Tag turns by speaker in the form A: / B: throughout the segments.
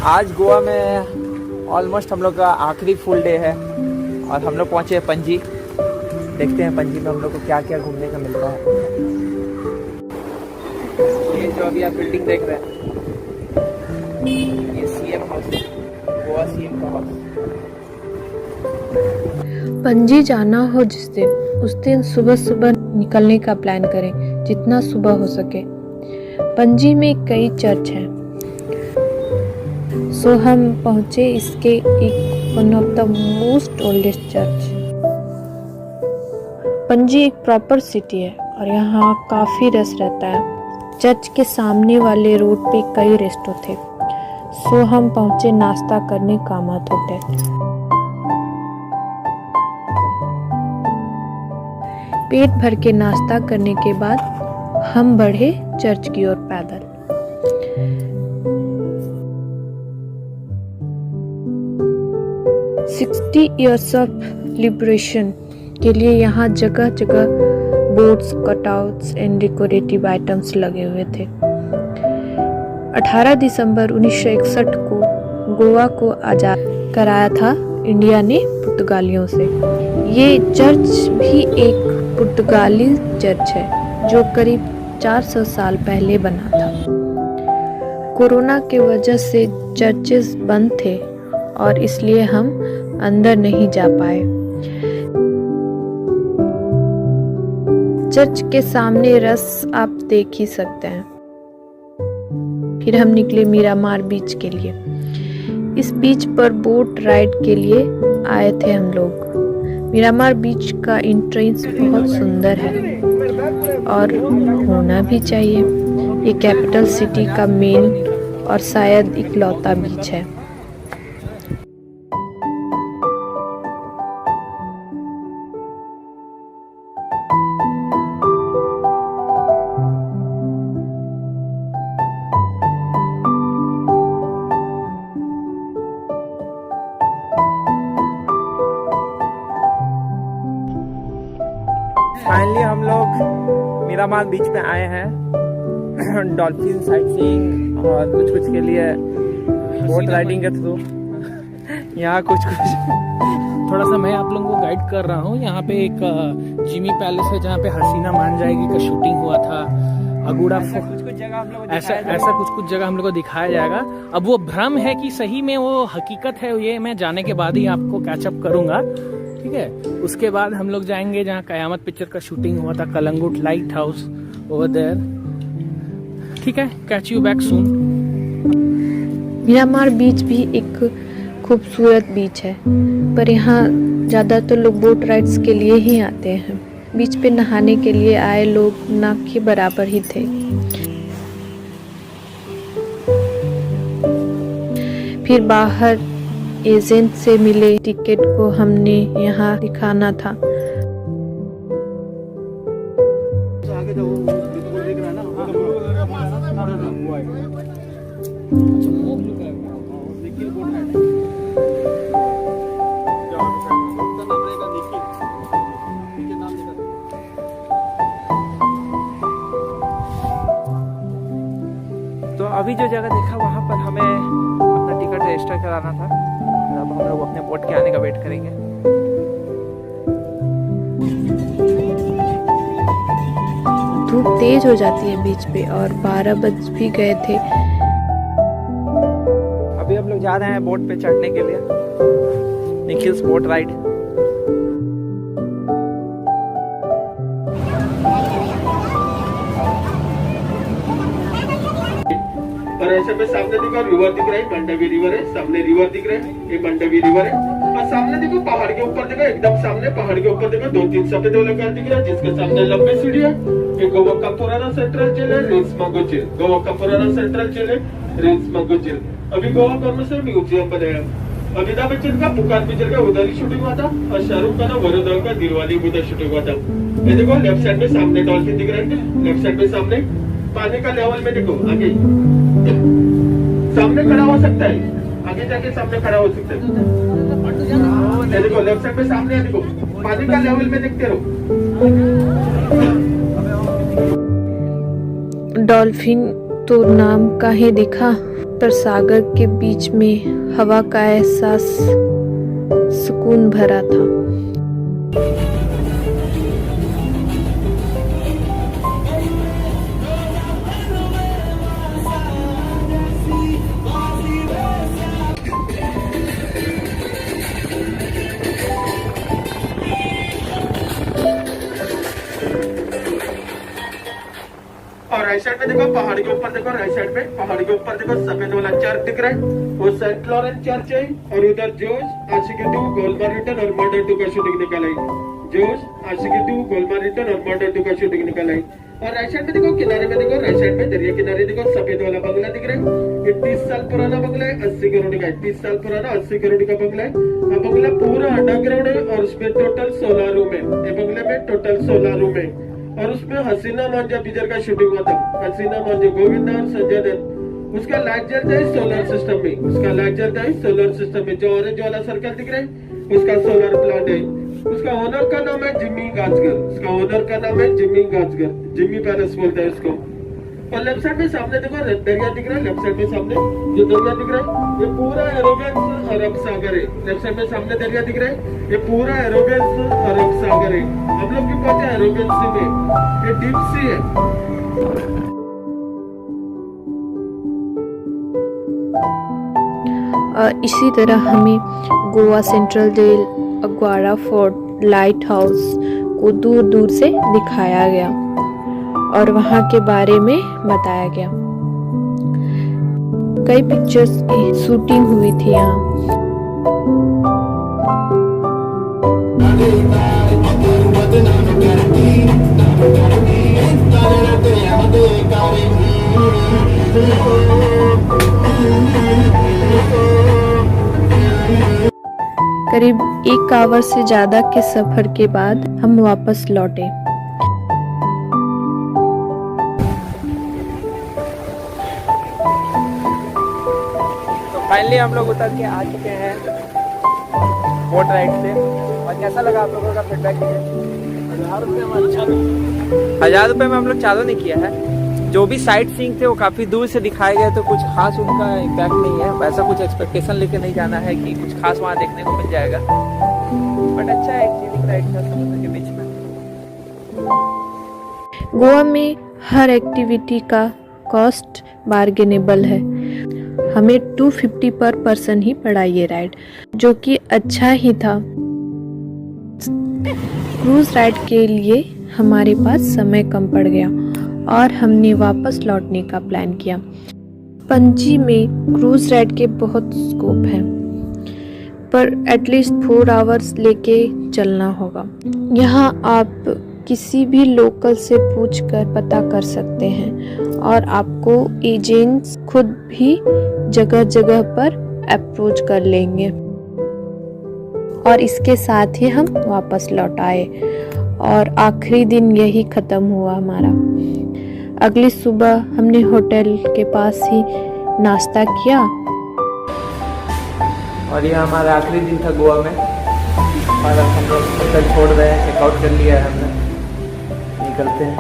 A: आज गोवा में ऑलमोस्ट हम लोग का आखिरी फुल डे है और हम लोग पहुँचे पणजी। देखते हैं पणजी में हम लोग को क्या क्या घूमने का मिलता है। ये जो अभी आप बिल्डिंग देख रहे हैं ये सीएम हाउस, गोवा सीएम का हाउस।
B: पणजी जाना हो जिस दिन, उस दिन सुबह सुबह निकलने का प्लान करें, जितना सुबह हो सके। पणजी में कई चर्च हैं, सो हम पहुंचे इसके एक one of the most oldest church. Panaji एक प्रॉपर सिटी है और यहाँ काफ़ी रश रहता है। चर्च के सामने वाले रोड पे कई रेस्टों थे, सो हम पहुंचे नाश्ता करने कामत होटल। पेट भर के नाश्ता करने के बाद हम बढ़े चर्च की ओर पैदल। $60 years ऑफ लिबरेशन के लिए यहाँ जगह जगह boards, cutouts and decorative items लगे हुए थे। 18 दिसंबर 1961 को गोवा को आज़ाद कराया था इंडिया ने पुर्तगालियों से। ये चर्च भी एक पुर्तगाली चर्च है जो करीब 400 साल पहले बना था। कोरोना के वजह से चर्चेस बंद थे और इसलिए हम अंदर नहीं जा पाए। चर्च के सामने रस आप देख ही सकते हैं। फिर हम निकले मीरामार बीच के लिए। इस बीच पर बोट राइड के लिए आए थे हम लोग। मीरामार बीच का एंट्रेंस बहुत सुंदर है और होना भी चाहिए। ये कैपिटल सिटी का मेन और शायद इकलौता बीच है।
A: फाइनली हम लोग मीरामार बीच पे आए हैं डॉल्फिन साइटसीइंग और कुछ कुछ के लिए बोट राइडिंग के थ्रू। यहाँ कुछ
C: थोड़ा सा मैं आप लोगों को गाइड कर रहा हूँ। यहाँ पे एक जिमी पैलेस है जहाँ पे हसीना मान जाएगी का शूटिंग हुआ था। अगुड़ा
A: कुछ जगह हम लोग
C: ऐसा कुछ जगह हम लोग को दिखाया जाएगा। अब वो भ्रम है कि सही में वो हकीकत है, ये मैं जाने के बाद ही आपको कैचअप करूंगा, ठीक है। उसके बाद हम लोग जाएंगे जहाँ कयामत पिक्चर का शूटिंग हुआ था, Calangute light house over there, ठीक है। Catch you back soon.
B: Miramar beach भी एक खूबसूरत बीच है, पर यहाँ ज़्यादातर लोग बोट राइड्स के लिए ही आते हैं। बीच पे नहाने के लिए आए लोग ना के बराबर ही थे। फिर बाहर एजेंट से मिले टिकट को हमने यहाँ दिखाना था।
A: तो अभी जो जगह देखा वहाँ पर हमें अपना टिकट रजिस्टर कराना था। अब हम लोग अपने बोट के आने का वेट करेंगे।
B: धूप तेज हो जाती है बीच पे और 12 बज भी गए थे।
A: अभी हम लोग जा रहे हैं बोट पे चढ़ने के लिए, निखिल्स बोट राइड।
D: और ऐसे में सामने देखो रिवर दिख रहा है, मंडवी रिवर है। सामने रिवर दिख रहा है, ये मंडवी रिवर है। और सामने देखो पहाड़ के ऊपर देखो, एकदम सामने पहाड़ के ऊपर देखो 2-3 सफेद वाले घर दिख रहा है, जिसके सामने लंबी सीढ़ी है। ये गोवा का पुराना सेंट्रल जेल है, रिट्स मंगो जेल। गोवा का पुराना सेंट्रल जेल है, रिट्स मंगो जेल। अभी गोवा गवर्नमेंट से म्यूजियम बनाया। अमिताभ बच्चन का पुकार पिक्चर का उधर ही शूटिंग हुआ था और शाहरुख खान और वरुण का दिलवाले उधर शूटिंग हुआ था। ये देखो लेफ्ट साइड में सामने डॉल्फिन दिख रहा है, लेफ्ट साइड में सामने पानी का लेवल में देखो आगे सामने खड़ा हो सकता है, आगे जाके सामने खड़ा हो सकता है। देखो लेफ्ट साइड में सामने है, देखो पानी का लेवल में देखते रहो।
B: डॉल्फिन तो नाम का ही दिखा, पर सागर के बीच में हवा का एहसास सुकून भरा था।
D: और राइट साइड में देखो पहाड़ के ऊपर देखो, राइट साइड पे पहाड़ के ऊपर देखो सफेद वाला चर्च दिख रहा है, वो सेंट लॉरेंस चर्च है। और उधर जोश आशिकी 2 गोलमाल रिटर्न और मर्डर 2 का शूटिंग निकल आई। जोश आशिकी 2 गोलमाल रिटर्न और मर्डर 2 का शूटिंग निकल आई। और राइट साइड में देखो, किनारे में देखो, राइट साइड में दरिया किनारे देखो सफेद वाला बंगला दिख रहा है। ये 30 साल पुराना बंगला है, 80 करोड़ का है। 30 साल पुराना 80 करोड़ का बंगला है। ये बंगला पूरा अंडरग्राउंड है और उसमें टोटल 16 रूम है। ये बंगले में टोटल 16 रूम है और उसमें हसीना मांझा पिक्चर का शूटिंग हुआ था। हसीना मांझा गोविंदा और संजय दत्त। उसका लाइट जलता है सोलर सिस्टम में, उसका लाइट जलता है सोलर सिस्टम में। जो ऑरेंज वाला सर्कल दिख रहा है उसका सोलर प्लांट है। उसका ओनर का नाम है जिम्मी गाजगर। उसका ओनर का नाम है जिम्मी गाजगर, जिम्मी पैलेस बोलता है उसको। और लेफ्ट साइड में सामने देखो दरिया दिख रहा है। लेफ्ट साइड में सामने जो दरिया दिख रहा है ये पूरा एरोबियंस अरब सागर है। लेफ्ट साइड में सामने दरिया दिख रहा है, ये पूरा एरोबियंस अरब सागर है। हम लोग क्यों कहते हैं एरोबियन सी में, ये डीप सी है।
B: और इसी तरह हमें Goa central jail, Aguada fort, light house को दूर दूर से दिखाया गया और वहाँ के बारे में बताया गया। कई पिक्चर्स की शूटिंग हुई थी यहाँ। करीब 1 आवर से ज्यादा के सफर के बाद हम वापस लौटे।
A: तो फाइनली हम लोग उतर के आ चुके हैं बोट राइड से। और कैसा लगा आप लोगों का फीडबैक? 1000 रुपये में अच्छा लगा। 1000 रुपये में हम लोग चालू नहीं किया है। जो भी साइट सीइंग थे वो काफ़ी दूर से दिखाए गए, तो कुछ खास उनका इम्पैक्ट नहीं है। वैसा कुछ एक्सपेक्टेशन लेके नहीं जाना है कि कुछ खास वहाँ देखने को मिल जाएगा। बट अच्छा है, एक चीज़िंग राइड था समुद्र के बीच में।
B: गोवा में हर एक्टिविटी का कॉस्ट बार्गेनेबल है। हमें 250 पर पर्सन ही पड़ा ये राइड, जो कि अच्छा ही था। क्रूज राइड के लिए हमारे पास समय कम पड़ गया और हमने वापस लौटने का प्लान किया। पणजी में क्रूज राइड के बहुत स्कोप हैं, पर एटलीस्ट 4 आवर्स लेके चलना होगा। यहाँ आप किसी भी लोकल से पूछकर पता कर सकते हैं और आपको एजेंट्स खुद भी जगह जगह पर अप्रोच कर लेंगे। और इसके साथ ही हम वापस लौट आए और आखिरी दिन यही ख़त्म हुआ हमारा। अगली सुबह हमने होटल के पास ही नाश्ता किया।
A: और ये हमारा आखिरी दिन था गोवा में और अब हम लोग होटल छोड़ रहे हैं, चेकआउट कर लिया है हमने, निकलते हैं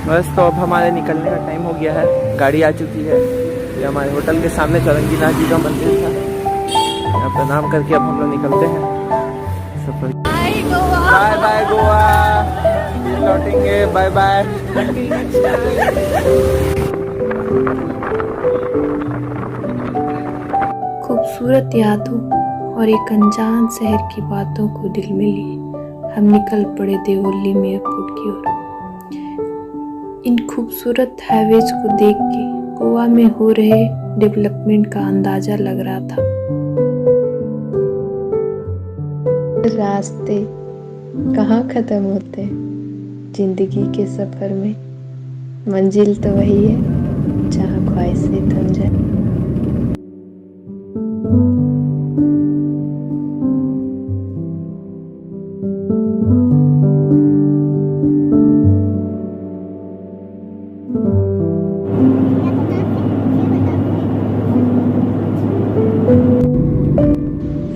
A: बस। तो अब हमारे निकलने का टाइम हो गया है, गाड़ी आ चुकी है। ये हमारे होटल के सामने चौरंगीनाथ जी का मंदिर था, यहाँ प्रणाम करके अब हम लोग निकलते हैं। बाय बाय गोवा, लौटेंगे, बाय बाय।
B: खूबसूरत यादों और एक अनजान शहर की बातों को दिल में लिए हम निकल पड़े देवोली में एयरपोर्ट की ओर। इन खूबसूरत हाईवेज को देख के गोवा में हो रहे डेवलपमेंट का अंदाजा लग रहा था। रास्ते कहाँ खत्म होते हैं जिंदगी के सफर में, मंजिल तो वही है जहाँ ख्वाहिशें थम जाए।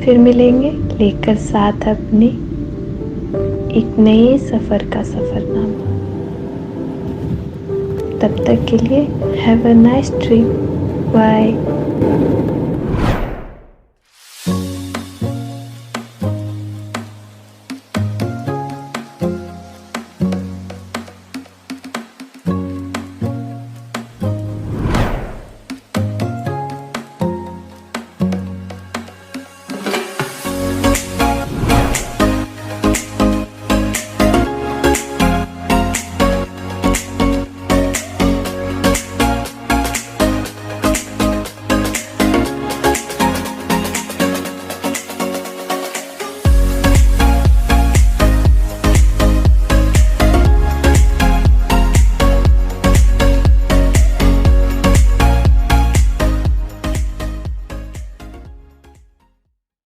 B: फिर मिलेंगे लेकर साथ अपने एक नए सफर का सफरनामा। तब तक के लिए have a nice trip, bye.